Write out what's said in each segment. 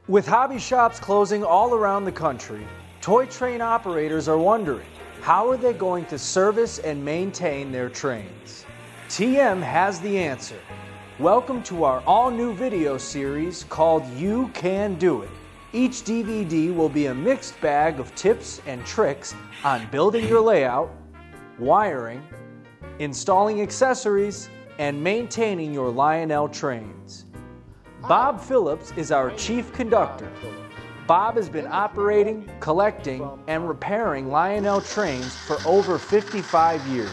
With hobby shops closing all around the country, toy train operators are wondering, how are they going to service and maintain their trains? TM has the answer. Welcome to our all-new video series called You Can Do It. Each DVD will be a mixed bag of tips and tricks on building your layout, wiring, installing accessories, and maintaining your Lionel trains. Bob Phillips is our chief conductor. Bob has been operating, collecting, and repairing Lionel trains for over 55 years.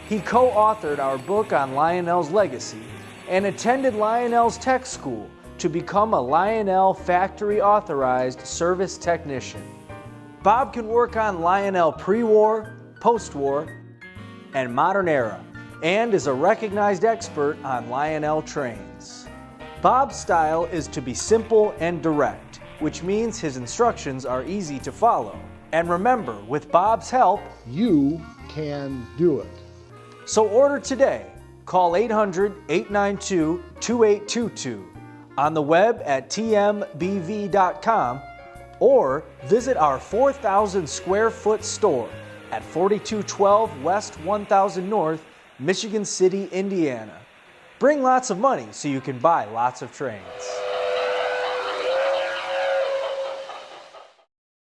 He co-authored our book on Lionel's legacy and attended Lionel's tech school to become a Lionel factory authorized service technician. Bob can work on Lionel pre-war, post-war, and modern era, and is a recognized expert on Lionel trains. Bob's style is to be simple and direct, which means his instructions are easy to follow. And remember, with Bob's help, you can do it. So order today. Call 800-892-2822, on the web at tmbv.com, or visit our 4,000 square foot store at 4212 West 1000 North, Michigan City, Indiana. Bring lots of money so you can buy lots of trains.